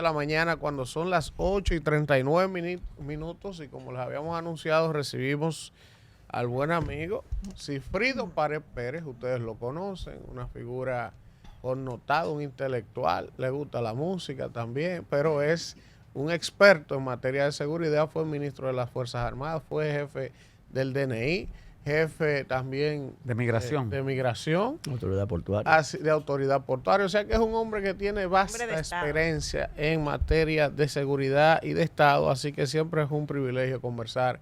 la mañana, cuando son las 8:39 minutos, y como les habíamos anunciado, recibimos al buen amigo Cifrido Pared Pérez. Ustedes lo conocen, una figura connotada, un intelectual, le gusta la música también, pero es un experto en materia de seguridad. Fue ministro de las Fuerzas Armadas, fue jefe del DNI, jefe también De migración. de migración, Autoridad portuaria. de autoridad portuaria. O sea que es un hombre que tiene vasta Hombre de Estado. experiencia en materia de seguridad y de Estado, así que siempre es un privilegio conversar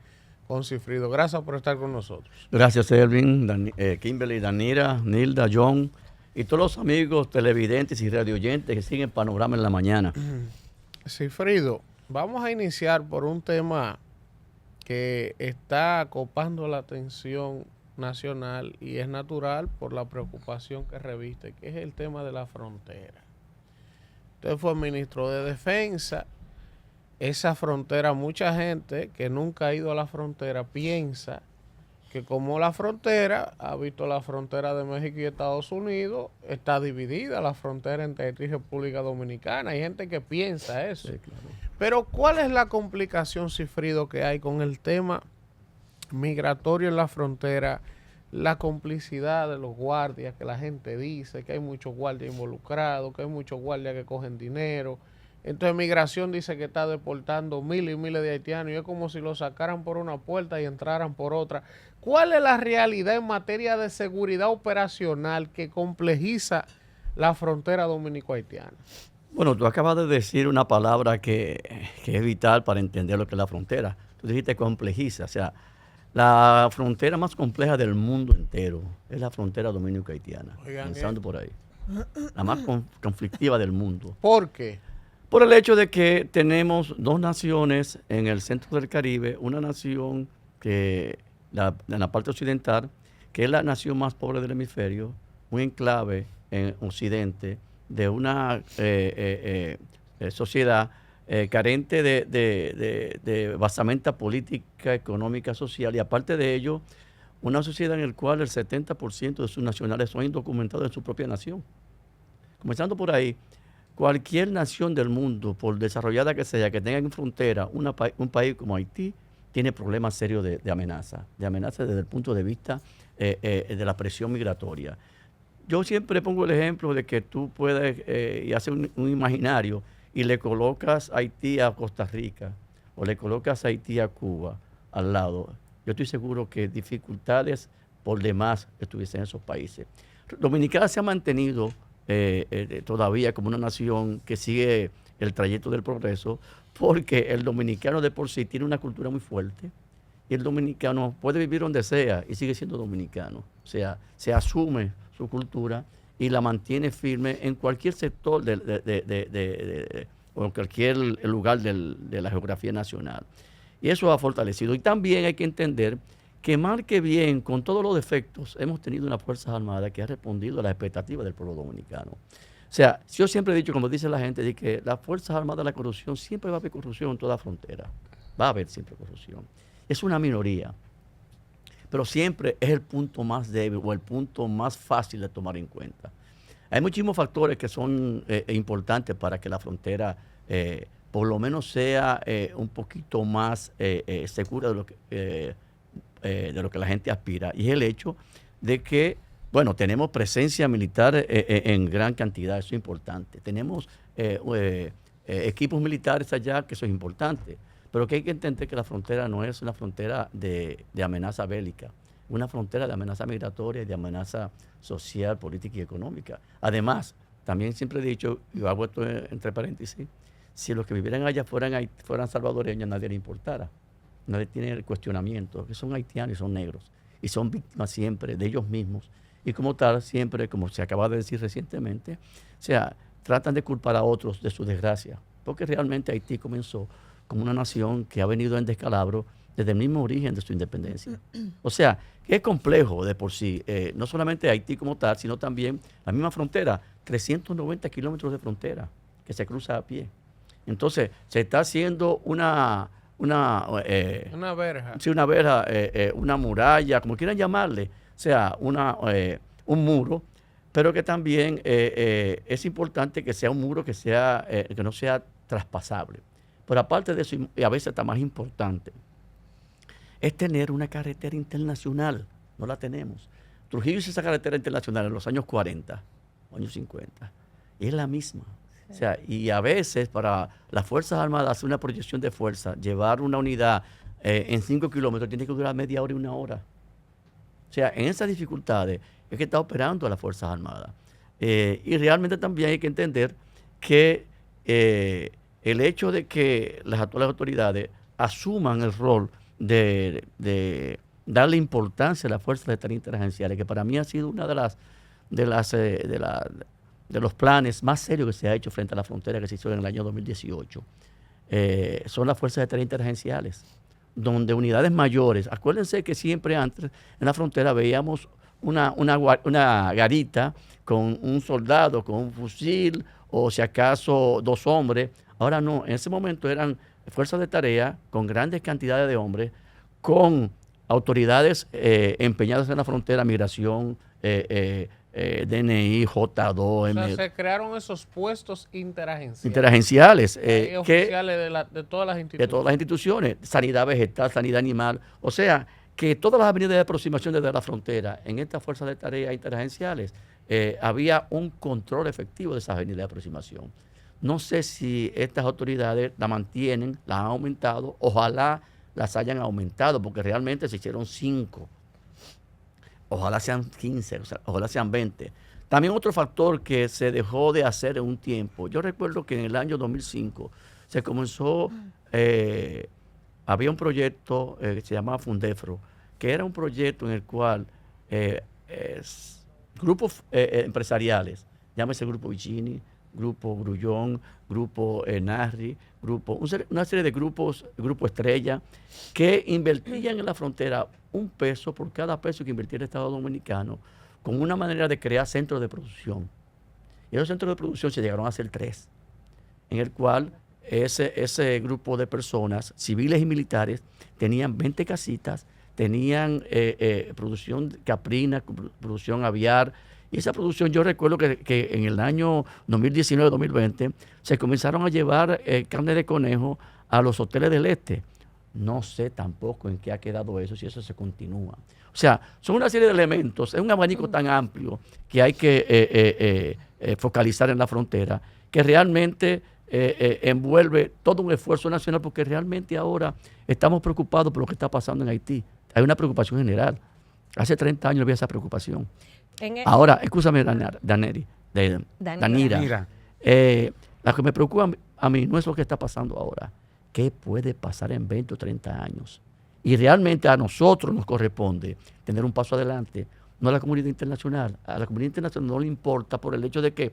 con Cifrido. Gracias por estar con nosotros. Gracias, Elvin, Kimberly, Danira, Nilda, John y todos los amigos televidentes y radioyentes que siguen Panorama en la Mañana. Cifrido, vamos a iniciar por un tema que está copando la atención nacional y es natural por la preocupación que reviste, que es el tema de la frontera. Usted fue ministro de Defensa. Esa frontera, mucha gente que nunca ha ido a la frontera piensa que como la frontera, ha visto la frontera de México y Estados Unidos, está dividida la frontera entre Haití y República Dominicana. Hay gente que piensa eso. Sí, claro. Pero ¿cuál es la complicación, Cifrido, que hay con el tema migratorio en la frontera? La complicidad de los guardias, que la gente dice que hay muchos guardias involucrados, que hay muchos guardias que cogen dinero. Entonces migración dice que está deportando miles y miles de haitianos y es como si los sacaran por una puerta y entraran por otra. ¿Cuál es la realidad en materia de seguridad operacional que complejiza la frontera dominico-haitiana? Bueno, tú acabas de decir una palabra que es vital para entender lo que es la frontera. Tú dijiste complejiza, o sea, la frontera más compleja del mundo entero es la frontera dominico-haitiana, comenzando por ahí. La más conflictiva del mundo. ¿Por qué? Por el hecho de que tenemos dos naciones en el centro del Caribe, una nación que en la parte occidental, que es la nación más pobre del hemisferio, un enclave en Occidente, de una sociedad carente de basamenta política, económica, social, y aparte de ello, una sociedad en la cual el 70% de sus nacionales son indocumentados en su propia nación. Comenzando por ahí, cualquier nación del mundo, por desarrollada que sea, que tenga en frontera un país como Haití, tiene problemas serios de amenaza desde el punto de vista de la presión migratoria. Yo siempre pongo el ejemplo de que tú puedes y hacer un imaginario y le colocas Haití a Costa Rica o le colocas Haití a Cuba al lado. Yo estoy seguro que dificultades por demás estuviesen en esos países. Dominicana se ha mantenido todavía como una nación que sigue el trayecto del progreso, porque el dominicano de por sí tiene una cultura muy fuerte y el dominicano puede vivir donde sea y sigue siendo dominicano. O sea, se asume su cultura y la mantiene firme en cualquier sector o en cualquier lugar de la geografía nacional. Y eso ha fortalecido. Y también hay que entender que mal que bien, con todos los defectos, hemos tenido una Fuerzas Armadas que ha respondido a las expectativas del pueblo dominicano. O sea, yo siempre he dicho, como dice la gente, de que las Fuerzas Armadas, la corrupción, siempre va a haber corrupción en toda frontera. Va a haber siempre corrupción. Es una minoría, pero siempre es el punto más débil o el punto más fácil de tomar en cuenta. Hay muchísimos factores que son importantes para que la frontera por lo menos sea un poquito más segura de lo que la gente aspira. Y es el hecho de que, bueno, tenemos presencia militar en gran cantidad, eso es importante. Tenemos equipos militares allá, que eso es importante. Pero que hay que entender que la frontera no es una frontera de amenaza bélica, una frontera de amenaza migratoria y de amenaza social, política y económica. Además, también siempre he dicho, y hago esto entre paréntesis, si los que vivieran allá fueran salvadoreños, nadie le importara. Nadie tiene el cuestionamiento, que son haitianos y son negros, y son víctimas siempre de ellos mismos. Y como tal, siempre, como se acaba de decir recientemente, o sea, tratan de culpar a otros de su desgracia, porque realmente Haití comenzó como una nación que ha venido en descalabro desde el mismo origen de su independencia. O sea, que es complejo de por sí, no solamente Haití como tal, sino también la misma frontera, 390 kilómetros de frontera que se cruza a pie. Entonces, se está haciendo una verja. Sí, una verja, una muralla, como quieran llamarle, o sea, un muro, pero que también es importante que sea un muro que no sea traspasable. Pero aparte de eso, y a veces está más importante, es tener una carretera internacional. No la tenemos. Trujillo hizo esa carretera internacional en los años 40, años 50. Y es la misma. Sí. O sea, y a veces para las Fuerzas Armadas hacer una proyección de fuerza, llevar una unidad en 5 kilómetros, tiene que durar media hora y 1 hora. O sea, en esas dificultades es que está operando las Fuerzas Armadas. Y realmente también hay que entender que el hecho de que las actuales autoridades asuman el rol de darle importancia a las fuerzas de tareas interagenciales, que para mí ha sido una de los planes más serios que se ha hecho frente a la frontera que se hizo en el año 2018. Son las fuerzas de tareas interagenciales, donde unidades mayores, acuérdense que siempre antes en la frontera veíamos una garita con un soldado, con un fusil, o si acaso 2 hombres. Ahora no, en ese momento eran fuerzas de tarea con grandes cantidades de hombres, con autoridades empeñadas en la frontera, migración, DNI, J2. O sea, se crearon esos puestos interagenciales. Interagenciales. Oficiales de todas las instituciones. De todas las instituciones, sanidad vegetal, sanidad animal. O sea, que todas las avenidas de aproximación desde la frontera, en estas fuerzas de tareas interagenciales, había un control efectivo de esas avenidas de aproximación. No sé si estas autoridades la mantienen, las han aumentado, ojalá las hayan aumentado, porque realmente se hicieron 5. Ojalá sean 15, o sea, ojalá sean 20. También otro factor que se dejó de hacer en un tiempo. Yo recuerdo que en el año 2005 se comenzó, había un proyecto que se llamaba Fundefro, que era un proyecto en el cual grupos empresariales, llámese Grupo Vicini, Grupo Grullón, Grupo Narri, una serie de grupos, Grupo Estrella, que invertían en la frontera $1 por cada peso que invertía el Estado Dominicano, con una manera de crear centros de producción. Y esos centros de producción se llegaron a ser 3, en el cual ese grupo de personas, civiles y militares, tenían 20 casitas, tenían producción caprina, producción aviar. Y esa producción, yo recuerdo que en el año 2019-2020 se comenzaron a llevar carne de conejo a los hoteles del este. No sé tampoco en qué ha quedado eso, si eso se continúa. O sea, son una serie de elementos, es un abanico tan amplio que hay que focalizar en la frontera, que realmente envuelve todo un esfuerzo nacional, porque realmente ahora estamos preocupados por lo que está pasando en Haití. Hay una preocupación general. Hace 30 años había esa preocupación. Ahora, escúchame, Danira. La que me preocupa a mí no es lo que está pasando ahora. ¿Qué puede pasar en 20 o 30 años? Y realmente a nosotros nos corresponde tener un paso adelante, no a la comunidad internacional. A la comunidad internacional no le importa por el hecho de que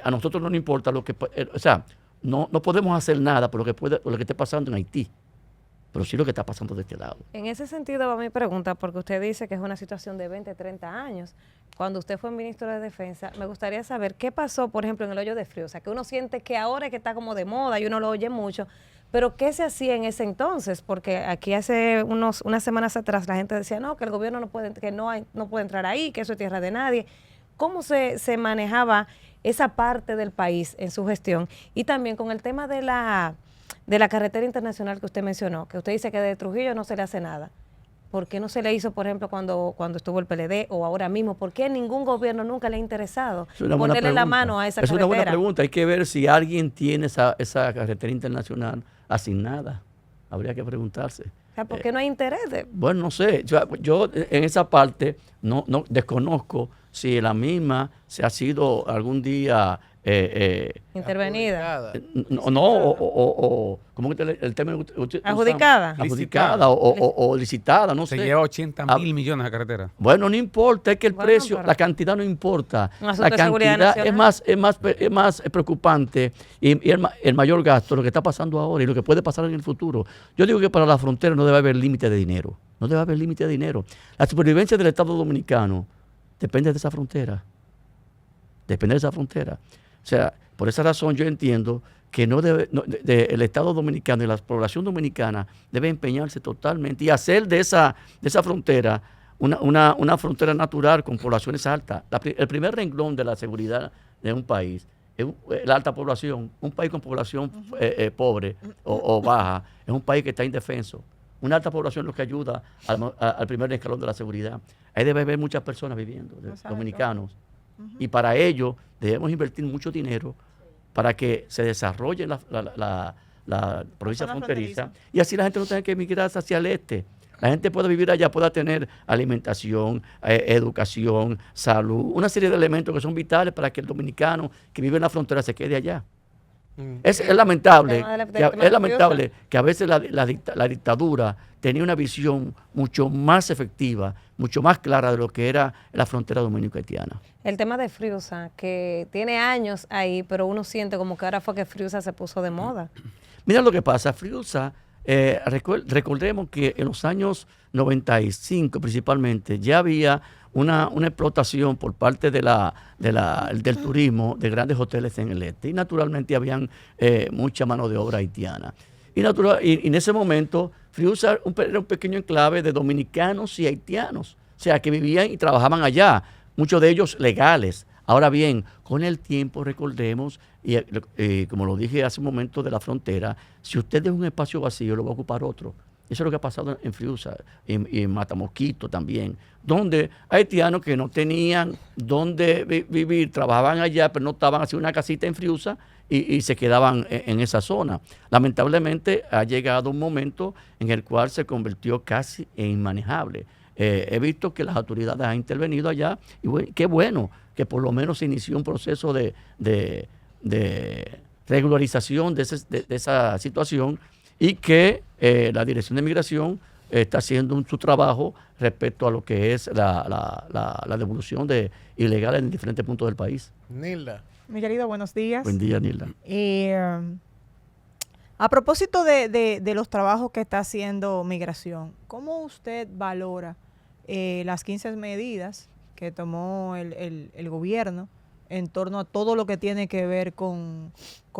a nosotros no nos importa lo que... o sea, no podemos hacer nada por lo que esté pasando en Haití, pero sí lo que está pasando de este lado. En ese sentido va mi pregunta, porque usted dice que es una situación de 20, 30 años. Cuando usted fue ministro de Defensa, me gustaría saber qué pasó, por ejemplo, en el hoyo de frío. O sea, que uno siente que ahora es que está como de moda y uno lo oye mucho, pero ¿qué se hacía en ese entonces? Porque aquí hace unas semanas atrás la gente decía, no, que el gobierno no puede entrar ahí, que eso es tierra de nadie. ¿Cómo se manejaba esa parte del país en su gestión? Y también con el tema de la carretera internacional que usted mencionó, que usted dice que de Trujillo no se le hace nada. ¿Por qué no se le hizo, por ejemplo, cuando estuvo el PLD o ahora mismo? ¿Por qué ningún gobierno nunca le ha interesado ponerle la mano a esa carretera? Es una buena pregunta. Hay que ver si alguien tiene esa carretera internacional asignada. Habría que preguntarse. O sea, ¿por qué no hay interés? Bueno, no sé. Yo en esa parte no desconozco si la misma se ha sido algún día... intervenida. ¿cómo que el término? Adjudicada. Adjudicada o licitada, no sé. Se lleva 80.000 millones de carretera. Bueno, no importa, es que el precio, la cantidad no importa. La cantidad es más preocupante y el mayor gasto, lo que está pasando ahora y lo que puede pasar en el futuro. Yo digo que para la frontera no debe haber límite de dinero. No debe haber límite de dinero. La supervivencia del Estado Dominicano depende de esa frontera. Depende de esa frontera. O sea, por esa razón yo entiendo que el Estado Dominicano y la población dominicana debe empeñarse totalmente y hacer de esa frontera una frontera natural con poblaciones altas. El primer renglón de la seguridad de un país la alta población, un país con población pobre o baja, es un país que está indefenso. Una alta población es lo que ayuda al primer escalón de la seguridad. Ahí debe haber muchas personas viviendo, dominicanos. Y para ello debemos invertir mucho dinero para que se desarrolle la provincia fronteriza y así la gente no tenga que emigrar hacia el este. La gente pueda vivir allá, pueda tener alimentación, educación, salud, una serie de elementos que son vitales para que el dominicano que vive en la frontera se quede allá. Es lamentable que a veces la dictadura tenía una visión mucho más efectiva, mucho más clara de lo que era la frontera dominico-haitiana. El tema de Friusa, que tiene años ahí, pero uno siente como que ahora fue que Friusa se puso de moda. Mira lo que pasa, Friusa, recordemos que en los años 95 principalmente ya había una explotación por parte del turismo de grandes hoteles en el este y naturalmente habían mucha mano de obra haitiana. Y en ese momento Friusa era un pequeño enclave de dominicanos y haitianos, o sea, que vivían y trabajaban allá, muchos de ellos legales. Ahora bien, con el tiempo recordemos, y como lo dije hace un momento de la frontera, si usted deja un espacio vacío, lo va a ocupar otro. Eso es lo que ha pasado en Friusa y en Matamosquito también, donde haitianos que no tenían dónde vivir, trabajaban allá, pero no estaban haciendo una casita en Friusa y se quedaban en esa zona. Lamentablemente ha llegado un momento en el cual se convirtió casi en inmanejable. He visto que las autoridades han intervenido allá y qué bueno que por lo menos se inició un proceso de regularización de esa situación y que la Dirección de Migración está haciendo su trabajo respecto a lo que es la devolución de ilegales en diferentes puntos del país. Nilda. Mi querido, buenos días. Buen día, Nilda. A propósito de los trabajos que está haciendo Migración, ¿cómo usted valora las 15 medidas que tomó el gobierno en torno a todo lo que tiene que ver con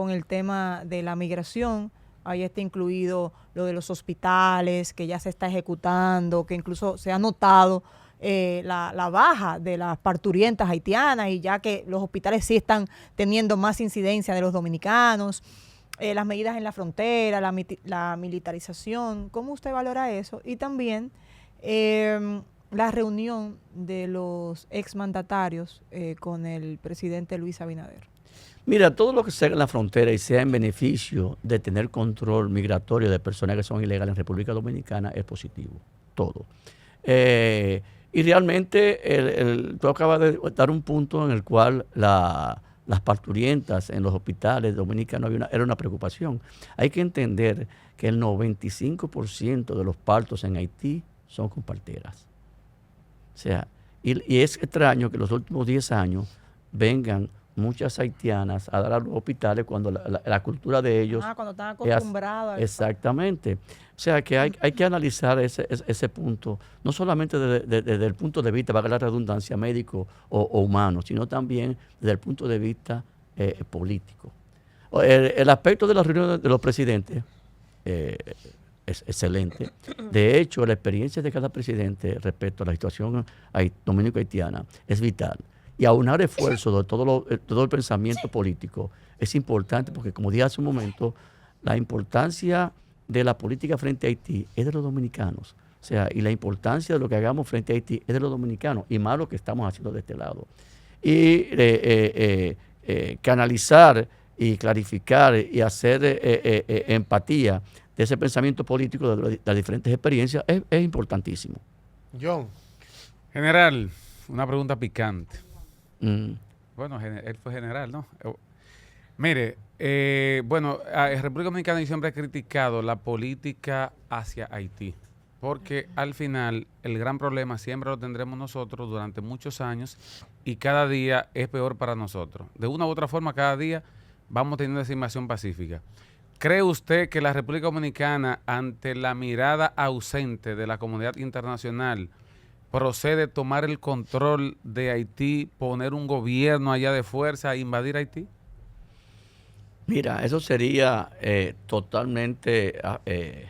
el tema de la migración? Ahí está incluido lo de los hospitales, que ya se está ejecutando, que incluso se ha notado la baja de las parturientas haitianas y ya que los hospitales sí están teniendo más incidencia de los dominicanos, las medidas en la frontera, la militarización. ¿Cómo usted valora eso? Y también la reunión de los exmandatarios con el presidente Luis Abinader. Mira, todo lo que sea en la frontera y sea en beneficio de tener control migratorio de personas que son ilegales en República Dominicana es positivo, todo. Y realmente tú acabas de dar un punto en el cual las parturientas en los hospitales dominicanos era una preocupación. Hay que entender que el 95% de los partos en Haití son con parteras. O sea, y es extraño que los últimos 10 años vengan muchas haitianas a dar a los hospitales cuando la cultura de ellos... cuando están acostumbrados. Exactamente. O sea que hay que analizar ese punto, no solamente desde el punto de vista, valga la redundancia, médico o humano, sino también desde el punto de vista político. El aspecto de la reunión de los presidentes es excelente. De hecho, la experiencia de cada presidente respecto a la situación dominico-haitiana es vital. Y aunar esfuerzos de todo el pensamiento político es importante porque, como dije hace un momento, la importancia de la política frente a Haití es de los dominicanos. O sea, y la importancia de lo que hagamos frente a Haití es de los dominicanos y más lo que estamos haciendo de este lado. Y canalizar y clarificar y hacer empatía de ese pensamiento político de las diferentes experiencias es importantísimo. John. General, una pregunta picante. Bueno, él fue general, ¿no? Mire, República Dominicana siempre ha criticado la política hacia Haití, porque al final el gran problema siempre lo tendremos nosotros durante muchos años y cada día es peor para nosotros. De una u otra forma, cada día vamos teniendo esa invasión pacífica. ¿Cree usted que la República Dominicana, ante la mirada ausente de la comunidad internacional, procede tomar el control de Haití, poner un gobierno allá de fuerza e invadir Haití? Mira, eso sería totalmente...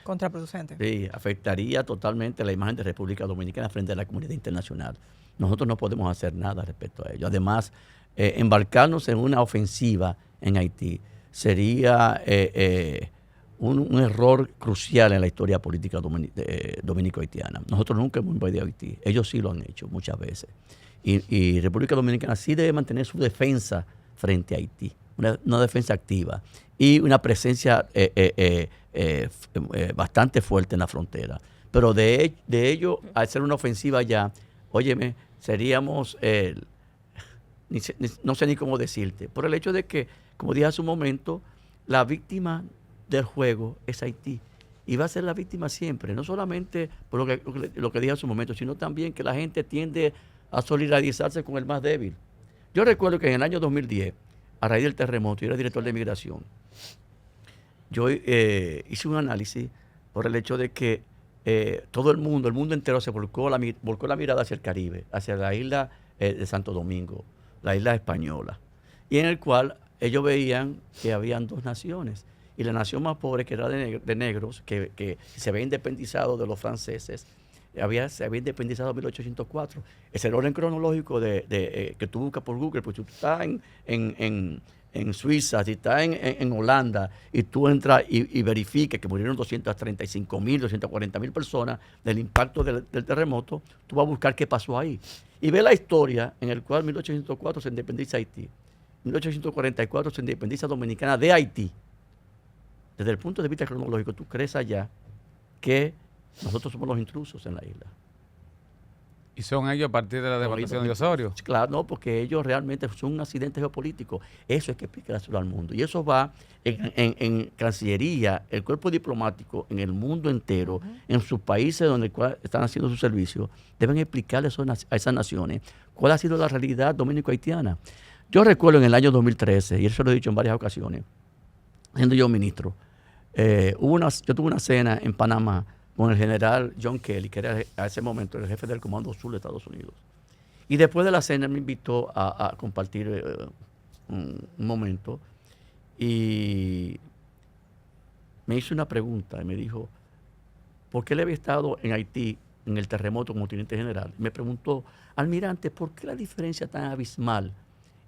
contraproducente. Sí, afectaría totalmente la imagen de República Dominicana frente a la comunidad internacional. Nosotros no podemos hacer nada respecto a ello. Además, embarcarnos en una ofensiva en Haití sería un error crucial en la historia política dominico-haitiana. Nosotros nunca hemos invadido Haití, ellos sí lo han hecho muchas veces. Y República Dominicana sí debe mantener su defensa frente a Haití, una defensa activa y una presencia bastante fuerte en la frontera. Pero de ello, al ser una ofensiva ya, óyeme, seríamos, no sé ni cómo decirte, por el hecho de que, como dije hace un momento, la víctima del juego es Haití. Y va a ser la víctima siempre, no solamente por lo que dije hace un momento, sino también que la gente tiende a solidarizarse con el más débil. Yo recuerdo que en el año 2010, a raíz del terremoto, yo era director de migración, yo hice un análisis por el hecho de que todo el mundo entero se volcó la mirada hacia el Caribe, hacia la isla de Santo Domingo, la isla española, y en el cual ellos veían que habían dos naciones, y la nación más pobre, que era de negros, que se había independizado de los franceses, se había independizado en 1804. Es el orden cronológico que tú buscas por Google, pues tú estás en Suiza, si estás en Holanda, y tú entras y verificas que murieron 235.000, 240.000 personas del impacto del terremoto, tú vas a buscar qué pasó ahí. Y ve la historia en el cual en 1804 se independiza Haití, en 1844 se independiza Dominicana de Haití. Desde el punto de vista cronológico, tú crees allá que nosotros somos los intrusos en la isla. ¿Y son ellos a partir de la devastación de Osorio? Claro, no, porque ellos realmente son un accidente geopolítico. Eso hay que explicárselo al mundo. Y eso va en Cancillería, el cuerpo diplomático, en el mundo entero, en sus países donde están haciendo su servicio, deben explicarle a esas naciones cuál ha sido la realidad dominico-haitiana. Yo recuerdo en el año 2013, y eso lo he dicho en varias ocasiones, siendo yo ministro, yo tuve una cena en Panamá con el general John Kelly, que era a ese momento el jefe del Comando Sur de Estados Unidos. Y después de la cena me invitó a compartir un momento y me hizo una pregunta y me dijo, ¿por qué él había estado en Haití en el terremoto como teniente general? Me preguntó, almirante, ¿por qué la diferencia tan abismal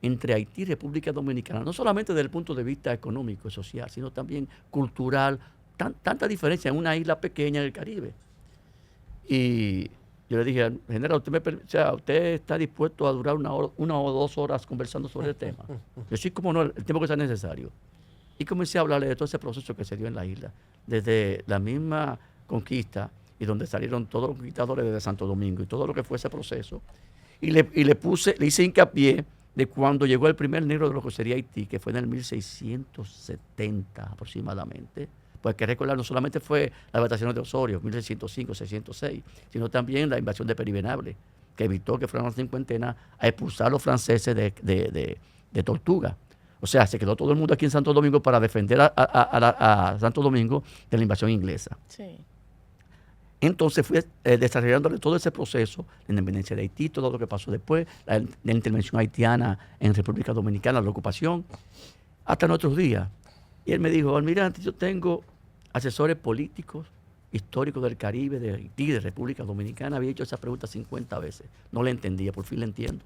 entre Haití y República Dominicana? No solamente desde el punto de vista económico y social, sino también cultural, tanta diferencia en una isla pequeña del Caribe. Y yo le dije, general, ¿usted está dispuesto a durar una o 2 horas conversando sobre el tema? Yo sí, como no, el tiempo que sea necesario. Y comencé a hablarle de todo ese proceso que se dio en la isla, desde la misma conquista y donde salieron todos los conquistadores desde Santo Domingo y todo lo que fue ese proceso. Y le hice hincapié de cuando llegó el primer negro de lo que sería Haití, que fue en el 1670 aproximadamente. Pues hay que recordar, no solamente fue la devastación de Osorio, 1605, 606, sino también la invasión de Perivenable, que evitó que fueran las cincuentenas a expulsar a los franceses de Tortuga. O sea, se quedó todo el mundo aquí en Santo Domingo para defender a Santo Domingo de la invasión inglesa. Sí. Entonces fui desarrollándole todo ese proceso, la independencia de Haití, todo lo que pasó después, la intervención haitiana en República Dominicana, la ocupación, hasta nuestros días. Y él me dijo, almirante, yo tengo asesores políticos, históricos del Caribe, de Haití, de República Dominicana. Había hecho esa pregunta 50 veces. No la entendía, por fin la entiendo.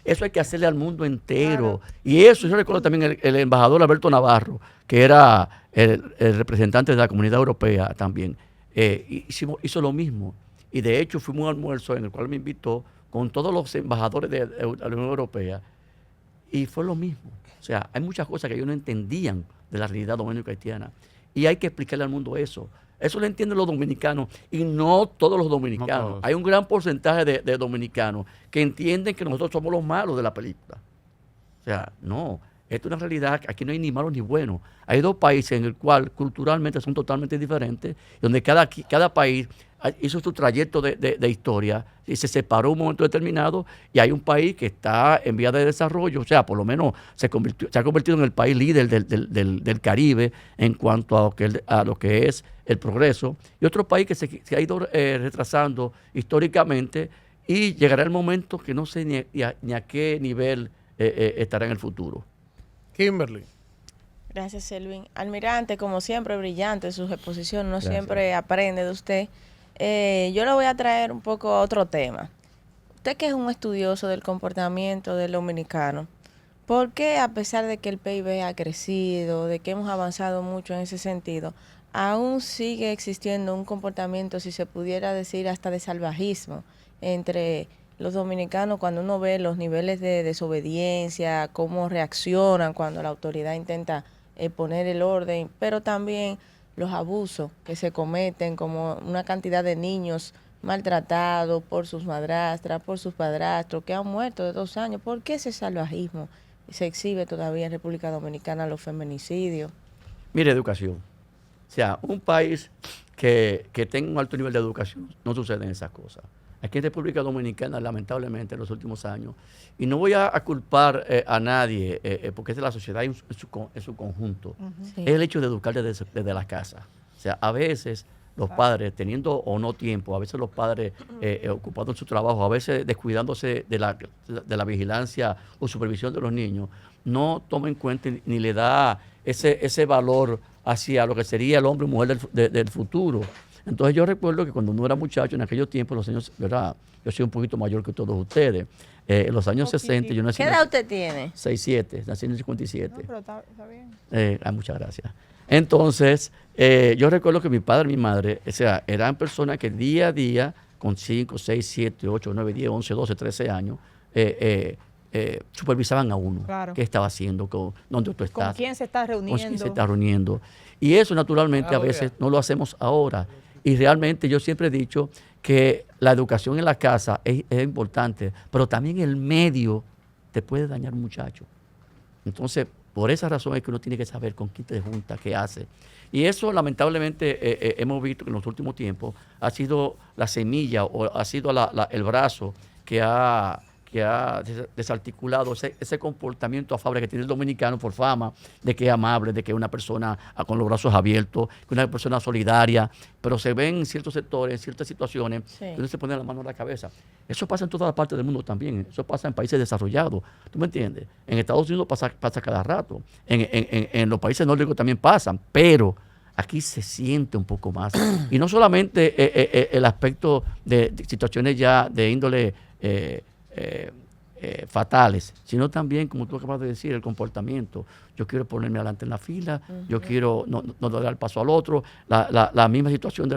Eso hay que hacerle al mundo entero. Claro. Y eso, yo recuerdo también el embajador Alberto Navarro, que era el representante de la Comunidad Europea también, hizo lo mismo. Y de hecho fuimos a un almuerzo en el cual me invitó con todos los embajadores de la Unión Europea y fue lo mismo. O sea, hay muchas cosas que ellos no entendían de la realidad dominico-haitiana y hay que explicarle al mundo eso. Eso lo entienden los dominicanos y no todos los dominicanos. No todos. Hay un gran porcentaje de dominicanos que entienden que nosotros somos los malos de la película. O sea, no. Esto es una realidad, aquí no hay ni malos ni buenos. Hay dos países en el cual culturalmente son totalmente diferentes, donde cada país hizo su trayecto de historia y se separó en un momento determinado y hay un país que está en vía de desarrollo, o sea, por lo menos se ha convertido en el país líder del Caribe en cuanto a lo que es el progreso, y otro país que se ha ido retrasando históricamente y llegará el momento que no sé ni a qué nivel estará en el futuro. Kimberly. Gracias, Selvin. Almirante, como siempre, brillante sus exposiciones, uno Gracias. siempre aprende de usted. Yo le voy a traer un poco a otro tema. usted que es un estudioso del comportamiento del dominicano, ¿por qué a pesar de que el PIB ha crecido, de que hemos avanzado mucho en ese sentido, aún sigue existiendo un comportamiento, si se pudiera decir, hasta de salvajismo entre los dominicanos cuando uno ve los niveles de desobediencia, cómo reaccionan cuando la autoridad intenta poner el orden, pero también los abusos que se cometen, como una cantidad de niños maltratados por sus madrastras, por sus padrastros, que han muerto de 2 años? ¿Por qué ese salvajismo se exhibe todavía en República Dominicana, los feminicidios? Mire, educación. O sea, un país que tenga un alto nivel de educación, no suceden esas cosas. Aquí en República Dominicana, lamentablemente, en los últimos años, y no voy a culpar a nadie, porque es de la sociedad en su conjunto, Sí. es el hecho de educar desde la casa. O sea, a veces los padres, teniendo o no tiempo, a veces los padres ocupados en su trabajo, a veces descuidándose de la vigilancia o supervisión de los niños, no toma en cuenta ni le da ese valor hacia lo que sería el hombre y mujer del futuro. Entonces yo recuerdo que cuando uno era muchacho, en aquellos tiempos, los años, ¿verdad? Yo soy un poquito mayor que todos ustedes. En los años 60, yo nací ¿Qué en edad usted tiene? 67, nací en el 57. No, pero está bien. Muchas gracias. Entonces, yo recuerdo que mi padre y mi madre, o sea, eran personas que día a día, con 5, 6, 7, 8, 9, 10, 11, 12, 13 años, supervisaban a uno. Claro. ¿Qué estaba haciendo? ¿Dónde tú estás? ¿Con quién se está ¿Con quién se reuniendo? está reuniendo? Y eso, naturalmente, a veces no lo hacemos ahora. Y realmente yo siempre he dicho que la educación en la casa es importante, pero también el medio te puede dañar un muchacho. Entonces, por esa razón es que uno tiene que saber con quién te junta, qué hace. Y eso, lamentablemente, hemos visto que en los últimos tiempos ha sido la semilla o ha sido el brazo que ha desarticulado ese comportamiento afable que tiene el dominicano por fama de que es amable, de que es una persona con los brazos abiertos, que es una persona solidaria, pero se ven en ciertos sectores, en ciertas situaciones, donde se pone la mano en la cabeza. Eso pasa en todas las partes del mundo también, eso pasa en países desarrollados, ¿tú me entiendes? En Estados Unidos pasa cada rato, en los países nórdicos también pasan, pero aquí se siente un poco más. Y no solamente el aspecto de situaciones ya de índole fatales, sino también, como tú acabas de decir, el comportamiento. Yo quiero ponerme adelante en la fila, yo quiero no dar el paso al otro, la misma situación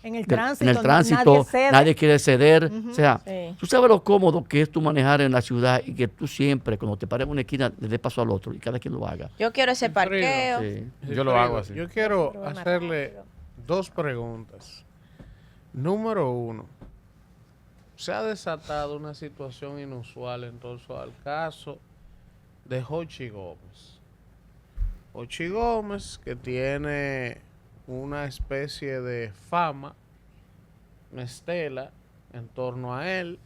En el tránsito, nadie quiere ceder. O sea, Sí. tú sabes lo cómodo que es tú manejar en la ciudad y que tú siempre, cuando te pares en una esquina, le des paso al otro y cada quien lo haga. Yo quiero ese parqueo. Sí. Yo lo hago así. Yo quiero Pero es más hacerle rápido. 2 preguntas. Número 1. Se ha desatado una situación inusual en torno al caso de Jochi Gómez. Jochi Gómez, que tiene una especie de fama, una estela en torno a él,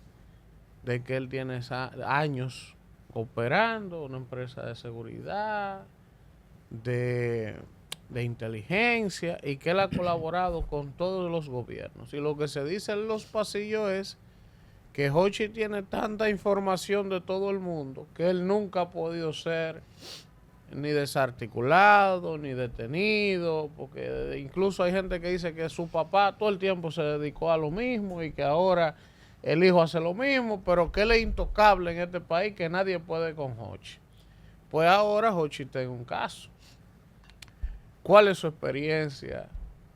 de que él tiene años operando una empresa de seguridad, de inteligencia, y que él ha colaborado con todos los gobiernos. Y lo que se dice en los pasillos es que Jochi tiene tanta información de todo el mundo que él nunca ha podido ser ni desarticulado, ni detenido, porque incluso hay gente que dice que su papá todo el tiempo se dedicó a lo mismo y que ahora el hijo hace lo mismo, pero que él es intocable en este país, que nadie puede con Jochi. Pues ahora Jochi tiene un caso. ¿Cuál es su experiencia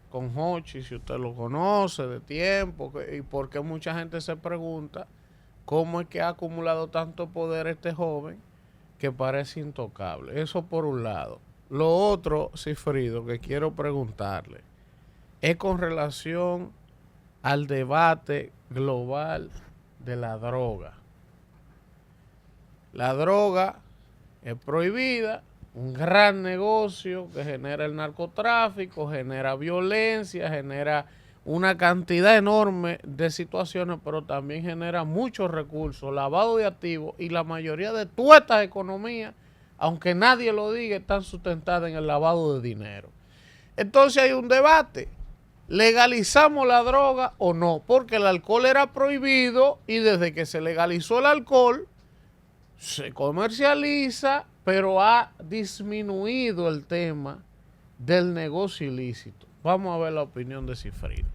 con Jochi, si usted lo conoce de tiempo? Y por qué mucha gente se pregunta cómo es que ha acumulado tanto poder este joven que parece intocable. Eso por un lado. Lo otro, Cifrido, que quiero preguntarle es con relación al debate global de la droga. La droga es prohibida, un gran negocio que genera el narcotráfico, genera violencia, genera una cantidad enorme de situaciones, pero también genera muchos recursos, lavado de activos, y la mayoría de todas estas economías, aunque nadie lo diga, están sustentadas en el lavado de dinero. Entonces hay un debate. ¿Legalizamos la droga o no? Porque el alcohol era prohibido y desde que se legalizó el alcohol se comercializa, pero ha disminuido el tema del negocio ilícito. Vamos a ver la opinión de Cifrido.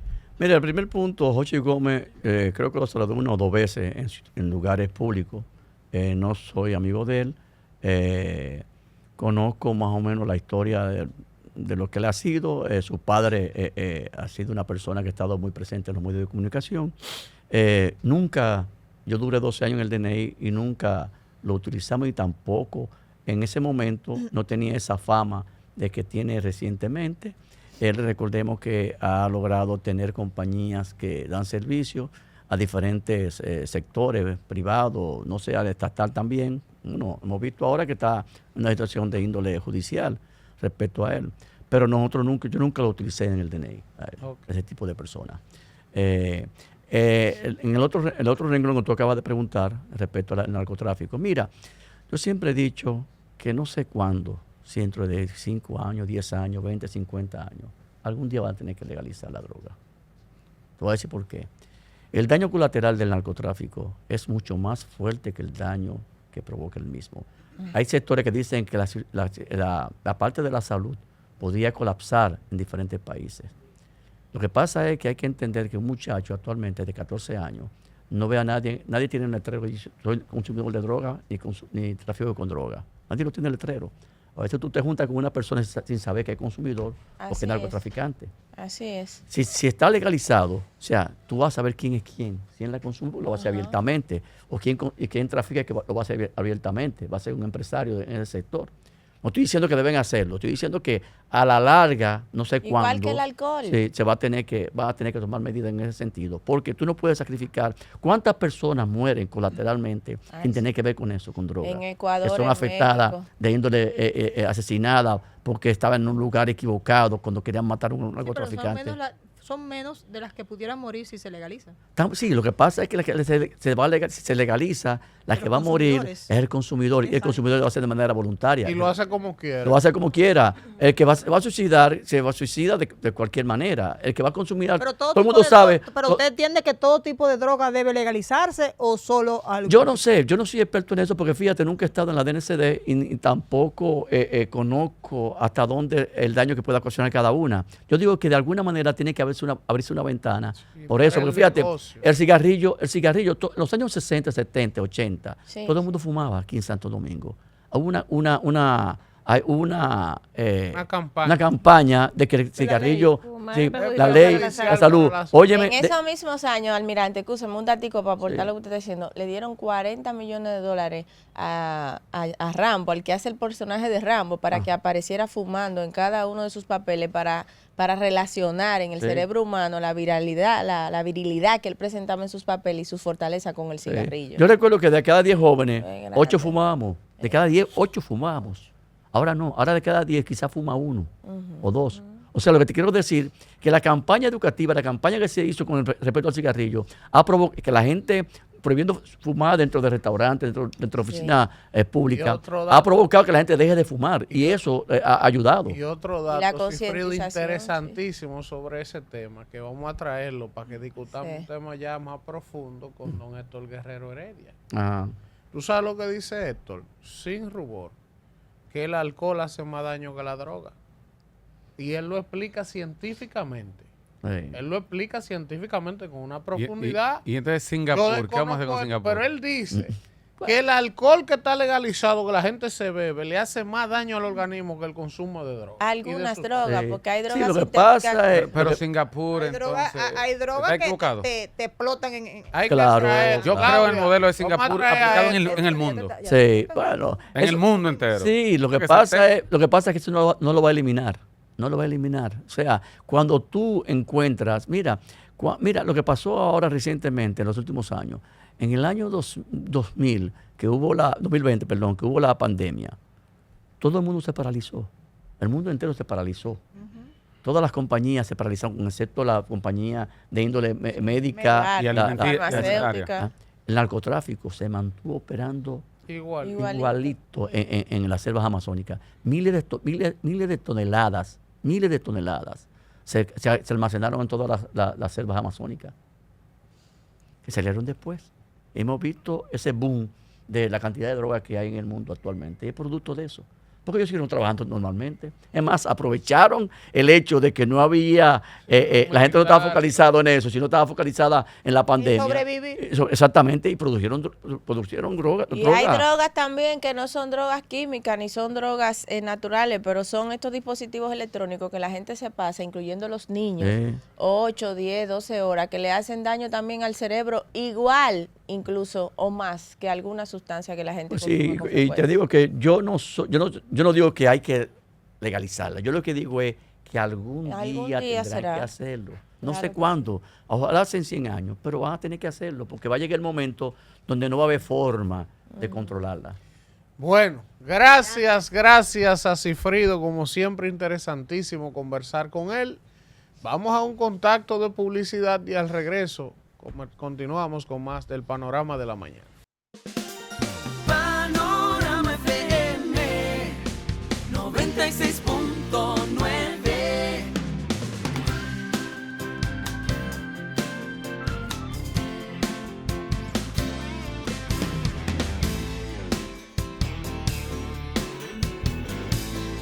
Mira, el primer punto, Jochi Gómez, creo que lo saludó 1 o 2 veces en lugares públicos. No soy amigo de él. Conozco más o menos la historia de lo que él ha sido. Su padre ha sido una persona que ha estado muy presente en los medios de comunicación. Nunca, yo duré 12 años en el DNI y nunca lo utilizamos, y tampoco en ese momento no tenía esa fama de que tiene recientemente. Él, recordemos que ha logrado tener compañías que dan servicio a diferentes sectores privados, no sé, al estatal también. Hemos visto ahora que está en una situación de índole judicial respecto a él. Pero yo nunca lo utilicé en el DNI, ese tipo de personas. En el otro renglón que tú acabas de preguntar respecto al narcotráfico, mira, yo siempre he dicho que no sé cuándo, si dentro de 5 años, 10 años, 20, 50 años, algún día van a tener que legalizar la droga. Te voy a decir por qué. El daño colateral del narcotráfico es mucho más fuerte que el daño que provoca el mismo. Hay sectores que dicen que la parte de la salud podría colapsar en diferentes países. Lo que pasa es que hay que entender que un muchacho actualmente de 14 años no ve a nadie tiene un letrero que dice soy consumidor de droga ni tráfico con droga. Nadie lo tiene el letrero. A veces tú te juntas con una persona sin saber que es consumidor o que es narcotraficante. Así es. Si está legalizado, o sea, tú vas a saber quién es quién. Si la consume, lo va a hacer abiertamente. O quién trafica, que lo va a hacer abiertamente. Va a ser un empresario en ese sector. No estoy diciendo que deben hacerlo. Estoy diciendo que a la larga, no sé Igual cuándo, que el alcohol. se va a tener que tomar medidas en ese sentido. Porque tú no puedes sacrificar. ¿Cuántas personas mueren colateralmente sin tener que ver con eso, con droga? En Ecuador, que son en afectadas México. de índole asesinadas porque estaban en un lugar equivocado cuando querían matar a un narcotraficante. Son menos de las que pudieran morir si se legaliza. Sí, lo que pasa es que si se legaliza, la que va a morir es el consumidor. Y el consumidor lo hace de manera voluntaria. Y lo hace como quiera. Lo hace como quiera. El que va a suicidar, se va a suicidar de cualquier manera. El que va a consumir, Pero todo el mundo sabe. Pero usted entiende que todo tipo de droga debe legalizarse o solo algo. Yo no sé, yo no soy experto en eso porque fíjate, nunca he estado en la DNCD y tampoco conozco hasta dónde el daño que pueda ocasionar cada una. Yo digo que de alguna manera tiene que abrirse una ventana. Sí, por eso, porque fíjate, negocio. el cigarrillo, en los años 60, 70, 80, Sí. todo el mundo fumaba aquí en Santo Domingo. Hubo una campaña de que el cigarrillo, Fumar sí, es perjudicial la ley, para la la salud. salud. Óyeme, En esos mismos años, almirante, escúchame un datico para aportar lo que usted está diciendo, le dieron 40 millones de dólares a Rambo, al que hace el personaje de Rambo, para que apareciera fumando en cada uno de sus papeles para relacionar en el Sí. cerebro humano la viralidad, la virilidad que él presentaba en sus papeles y su fortaleza con el sí. cigarrillo. Yo recuerdo que de cada 10 jóvenes, Grande. 8 fumábamos. De cada 10, 8 fumábamos. Ahora no, ahora de cada 10 quizás fuma 1 o 2. O sea, lo que te quiero decir, que la campaña educativa, la campaña que se hizo con respecto al cigarrillo, ha provocado que la gente prohibiendo fumar dentro de restaurantes, dentro de oficinas públicas, Y otro ha provocado que la gente deje de fumar y eso ha ayudado. Y otro Y la dato, Cifrido, concientización, interesantísimo sobre ese tema, que vamos a traerlo para que discutamos Sí. un tema ya más profundo con don Héctor Guerrero Heredia. Ajá. ¿Tú sabes lo que dice Héctor? Sin rubor, que el alcohol hace más daño que la droga. Y él lo explica científicamente. Sí. Él lo explica científicamente con una profundidad. Y entonces Yo Singapur, ¿qué vamos a hacer con desconozco, Singapur? pero él dice que el alcohol que está legalizado, que la gente se bebe, le hace más daño al organismo que el consumo de drogas. Algunas Y de drogas, Sí. porque hay Sí, drogas lo que sintéticas pasa es- Pero Singapur, Hay drogas entonces, droga ¿está que equivocado? te explotan en Hay Claro. que traer, Yo Claudia, creo en el modelo de vamos a Singapur traer a aplicado Héctor. en el mundo. Sí, bueno. En el mundo entero. Sí, lo que Porque pasa ese es que eso no lo va a eliminar. No lo va a eliminar. O sea, cuando tú encuentras, mira lo que pasó ahora recientemente, en los últimos años, en el año 2020, que hubo la pandemia, todo el mundo se paralizó. El mundo entero se paralizó. Todas las compañías se paralizaron, excepto la compañía de índole médica. Y alimentaria. El narcotráfico se mantuvo operando Igual. igualito en las selvas amazónicas. Miles de toneladas se almacenaron en todas las selvas amazónicas que salieron después. Hemos visto ese boom de la cantidad de drogas que hay en el mundo actualmente. Y es producto de eso. porque ellos siguieron trabajando normalmente. Es más, aprovecharon el hecho de que no había, la gente no estaba focalizada en eso, sino estaba focalizada en la pandemia. sobrevivir. Exactamente, y produjeron drogas. Y hay drogas también que no son drogas químicas ni son drogas naturales, pero son estos dispositivos electrónicos que la gente se pasa, incluyendo los niños, 8, 10, 12 horas, que le hacen daño también al cerebro, igual incluso o más que alguna sustancia que la gente Pues consume sí, con y frecuencia. te digo que yo no digo que hay que legalizarla. Yo lo que digo es que algún día tendrán será. que hacerlo. No Claro sé que cuándo, ojalá sea en 100 años, pero van a tener que hacerlo porque va a llegar el momento donde no va a haber forma de controlarla. Bueno, gracias a Cifrido, como siempre interesantísimo conversar con él. Vamos a un contacto de publicidad y al regreso continuamos con más del Panorama de la Mañana. Panorama FM 96.9